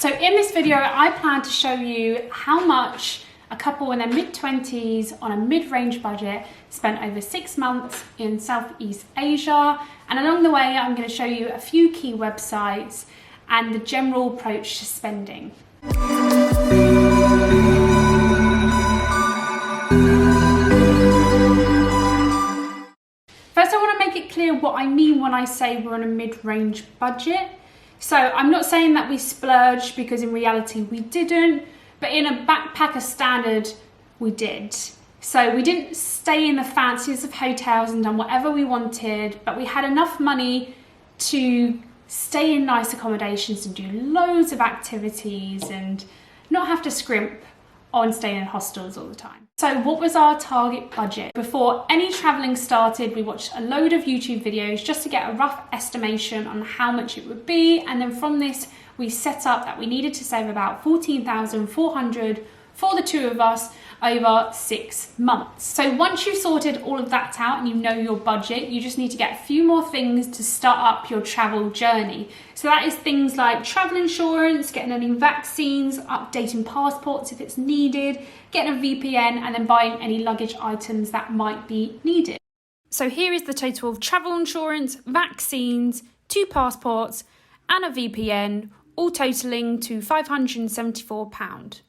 So in this video, I plan to show you how much a couple in their mid-20s on a mid-range budget spent over 6 months in Southeast Asia. And along the way, I'm going to show you a few key websites and the general approach to spending. First, I want to make it clear what I mean when I say we're on a mid-range budget. So I'm not saying that we splurged, because in reality we didn't, but in a backpacker standard, we did. So we didn't stay in the fanciest of hotels and done whatever we wanted, but we had enough money to stay in nice accommodations and do loads of activities and not have to scrimp on staying in hostels all the time. So what was our target budget? Before any traveling started, we watched a load of YouTube videos just to get a rough estimation on how much it would be. And then from this, we set up that we needed to save about 14,400 for the two of us over 6 months. So once you've sorted all of that out and you know your budget, you just need to get a few more things to start up your travel journey. So that is things like travel insurance, getting any vaccines, updating passports if it's needed, getting a VPN, and then buying any luggage items that might be needed. So here is the total of travel insurance, vaccines, 2 passports, and a VPN, all totaling to £574.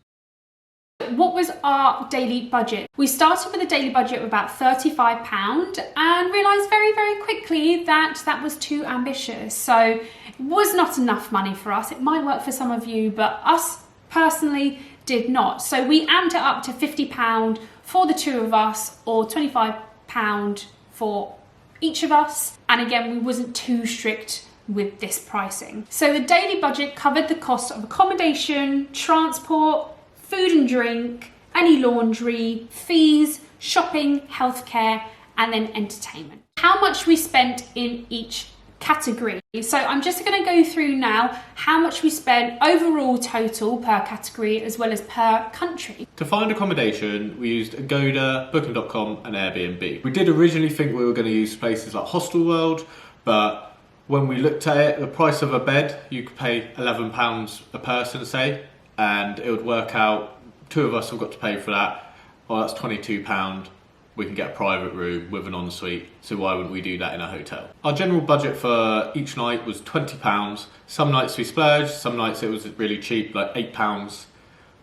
What was our daily budget? We started with a daily budget of about £35 and realised very, very quickly that that was too ambitious. So it was not enough money for us. It might work for some of you, but us personally did not. So we amped it up to £50 for the two of us, or £25 for each of us. And again, we wasn't too strict with this pricing. So the daily budget covered the cost of accommodation, transport, food and drink, any laundry, fees, shopping, healthcare, and then entertainment. How much we spent in each category. So I'm just going to go through now how much we spent overall total per category as well as per country. To find accommodation, we used Agoda, Booking.com and Airbnb. We did originally think we were going to use places like Hostelworld, but when we looked at it, the price of a bed, you could pay £11 a person, say, and it would work out, 2 of us have got to pay for that. Well, that's £22. We can get a private room with an ensuite, so why wouldn't we do that in a hotel? Our general budget for each night was £20. Some nights we splurged, some nights it was really cheap, like £8,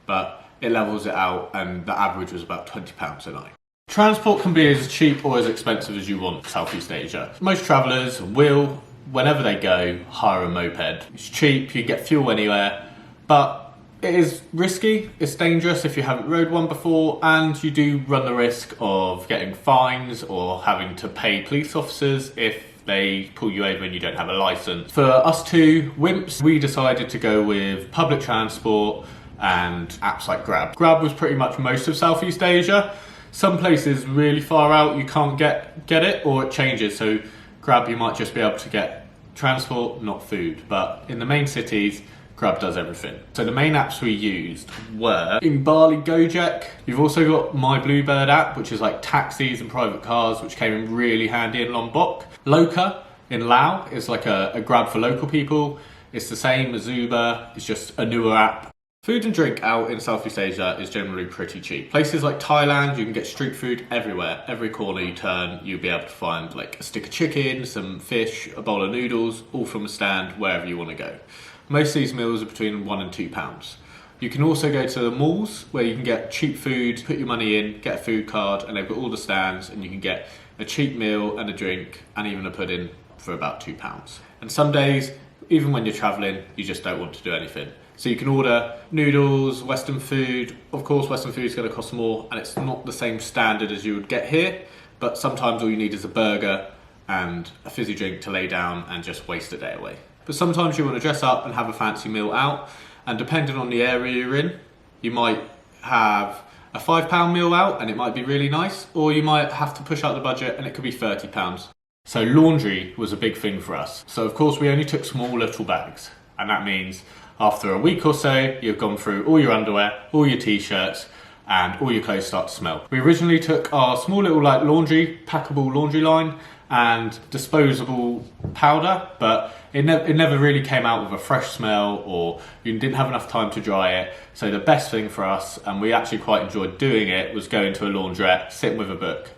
but it levels it out, and the average was about £20 a night. Transport can be as cheap or as expensive as you want in Southeast Asia. Most travellers will, whenever they go, hire a moped. It's cheap, you get fuel anywhere, but it is risky, it's dangerous if you haven't rode one before, and you do run the risk of getting fines or having to pay police officers if they pull you over and you don't have a licence. For us two wimps, we decided to go with public transport and apps like Grab. Grab was pretty much most of Southeast Asia. Some places really far out you can't get it, or it changes. So Grab, you might just be able to get transport, not food. But in the main cities, Grab does everything. So the main apps we used were in Bali, Gojek. You've also got My Bluebird app, which is like taxis and private cars, which came in really handy in Lombok. Loca in Laos is like a Grab for local people. It's the same as Uber, it's just a newer app. Food and drink out in Southeast Asia is generally pretty cheap. Places like Thailand, you can get street food everywhere. Every corner you turn, you'll be able to find like a stick of chicken, some fish, a bowl of noodles, all from a stand wherever you want to go. Most of these meals are between £1 and £2. You can also go to the malls where you can get cheap food, put your money in, get a food card, and they've got all the stands, and you can get a cheap meal and a drink and even a pudding for about £2. And some days, even when you're travelling, you just don't want to do anything. So you can order noodles, Western food. Of course, Western food is going to cost more, and it's not the same standard as you would get here, but sometimes all you need is a burger and a fizzy drink to lay down and just waste a day away. But sometimes you want to dress up and have a fancy meal out, and depending on the area you're in, you might have a £5 meal out and it might be really nice, or you might have to push out the budget and it could be £30. So laundry was a big thing for us. So of course we only took small little bags, and that means after a week or so, you've gone through all your underwear, all your t-shirts, and all your clothes start to smell. We originally took our small little packable laundry line and disposable powder, but it never really came out with a fresh smell, or you didn't have enough time to dry it. So the best thing for us, and we actually quite enjoyed doing it, was going to a laundrette, sitting with a book,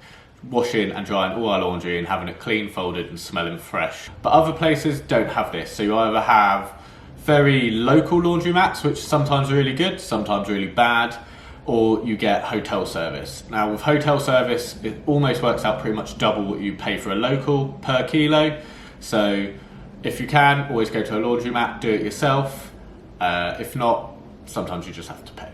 washing and drying all our laundry and having it clean, folded and smelling fresh. But other places don't have this, so you either have very local laundromats, which sometimes are really good, sometimes really bad, or you get hotel service. Now with hotel service, it almost works out pretty much double what you pay for a local per kilo. So if you can, always go to a laundromat, do it yourself. If not, sometimes you just have to pay.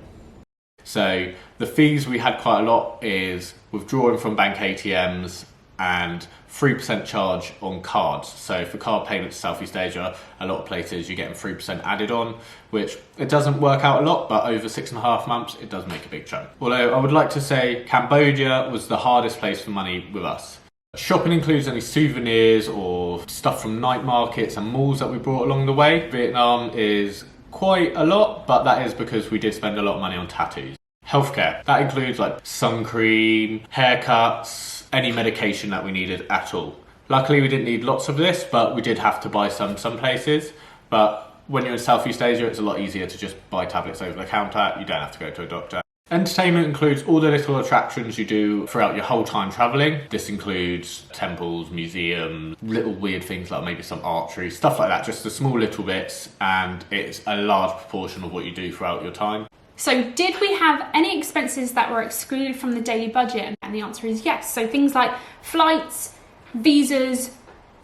So the fees we had quite a lot is withdrawing from bank ATMs and 3% charge on cards. So for card payments to Southeast Asia, a lot of places you're getting 3% added on, which it doesn't work out a lot, but over 6.5 months, it does make a big chunk. Although I would like to say Cambodia was the hardest place for money with us. Shopping includes any souvenirs or stuff from night markets and malls that we brought along the way. Vietnam is quite a lot, but that is because we did spend a lot of money on tattoos. Healthcare, that includes like sun cream, haircuts, any medication that we needed at all. Luckily we didn't need lots of this, but we did have to buy some places. But when you're in Southeast Asia, it's a lot easier to just buy tablets over the counter. You don't have to go to a doctor. Entertainment includes all the little attractions you do throughout your whole time travelling. This includes temples, museums, little weird things like maybe some archery, stuff like that, just the small little bits, and it's a large proportion of what you do throughout your time. So did we have any expenses that were excluded from the daily budget? And the answer is yes. So things like flights, visas,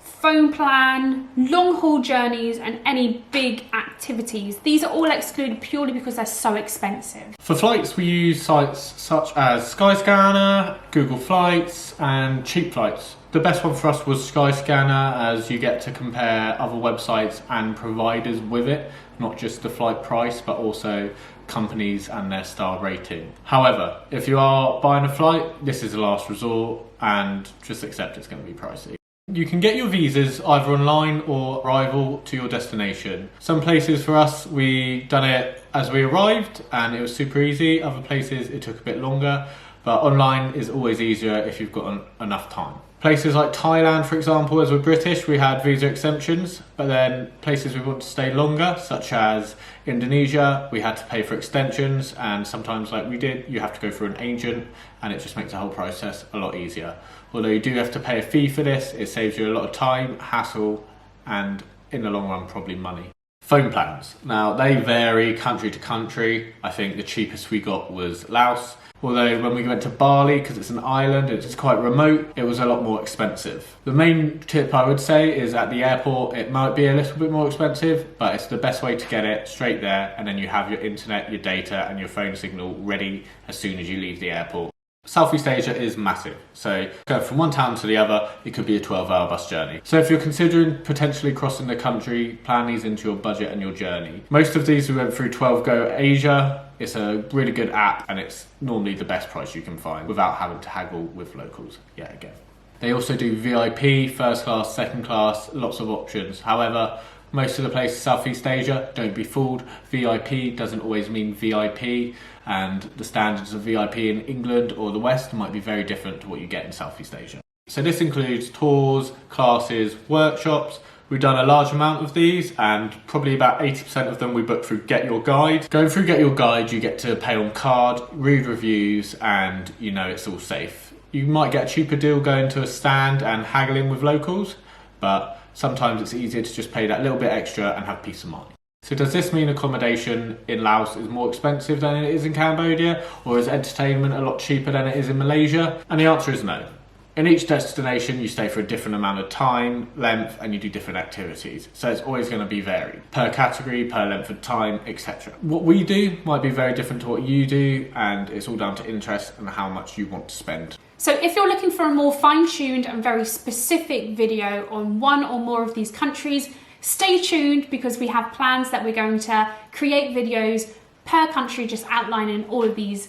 phone plan, long haul journeys and any big activities. These are all excluded purely because they're so expensive. For flights we use sites such as Skyscanner, Google Flights and Cheap Flights. The best one for us was Skyscanner, as you get to compare other websites and providers with it, not just the flight price but also companies and their star rating. However, if you are buying a flight, this is a last resort and just accept it's going to be pricey. You can get your visas either online or arrival to your destination. Some places for us, we done it as we arrived and it was super easy. Other places it took a bit longer, but online is always easier if you've got enough time. Places like Thailand, for example, as we're British, we had visa exemptions, but then places we want to stay longer, such as Indonesia, we had to pay for extensions, and sometimes, like we did, you have to go through an agent, and it just makes the whole process a lot easier. Although you do have to pay a fee for this, it saves you a lot of time, hassle, and in the long run, probably money. Phone plans. Now, they vary country to country. I think the cheapest we got was Laos. Although when we went to Bali, because it's an island, it's quite remote, it was a lot more expensive. The main tip I would say is at the airport, it might be a little bit more expensive, but it's the best way to get it straight there, and then you have your internet, your data, and your phone signal ready as soon as you leave the airport. Southeast Asia is massive, so go from one town to the other, it could be a 12-hour bus journey. So if you're considering potentially crossing the country, plan these into your budget and your journey. Most of these we went through 12Go Asia. It's a really good app and it's normally the best price you can find without having to haggle with locals yet again. They also do VIP, first class, second class, lots of options. However, most of the places Southeast Asia, don't be fooled, VIP doesn't always mean VIP, and the standards of VIP in England or the West might be very different to what you get in Southeast Asia. So this includes tours, classes, workshops. We've done a large amount of these and probably about 80% of them we booked through Get Your Guide. Going through Get Your Guide, you get to pay on card, read reviews, and you know it's all safe. You might get a cheaper deal going to a stand and haggling with locals, but sometimes it's easier to just pay that little bit extra and have peace of mind. So does this mean accommodation in Laos is more expensive than it is in Cambodia? Or is entertainment a lot cheaper than it is in Malaysia? And the answer is no. In each destination, you stay for a different amount of time, length, and you do different activities. So it's always going to be varied per category, per length of time, etc. What we do might be very different to what you do, and it's all down to interest and how much you want to spend. So if you're looking for a more fine-tuned and very specific video on one or more of these countries, stay tuned because we have plans that we're going to create videos per country just outlining all of these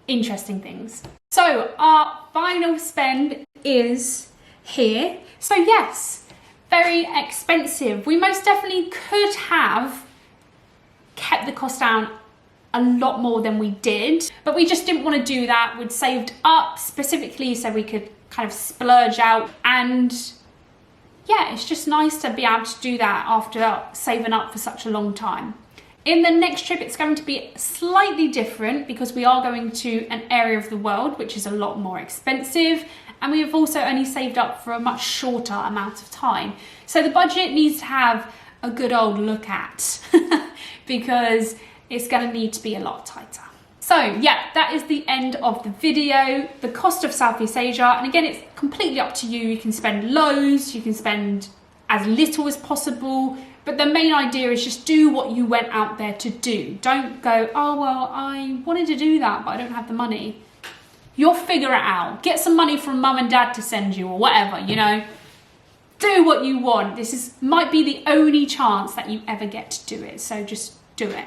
interesting things. So our final spend is here. So yes, very expensive. We most definitely could have kept the cost down a lot more than we did, but we just didn't want to do that. We'd saved up specifically so we could kind of splurge out, and yeah, it's just nice to be able to do that after saving up for such a long time. In the next trip, it's going to be slightly different because we are going to an area of the world which is a lot more expensive, and we have also only saved up for a much shorter amount of time. So the budget needs to have a good old look at because it's going to need to be a lot tighter. So yeah, that is the end of the video. The cost of Southeast Asia, and again, it's completely up to you. You can spend loads, you can spend as little as possible, but the main idea is just do what you went out there to do. Don't go, oh, well, I wanted to do that, but I don't have the money. You'll figure it out. Get some money from mum and dad to send you or whatever, you know. Do what you want. This might be the only chance that you ever get to do it, so just do it.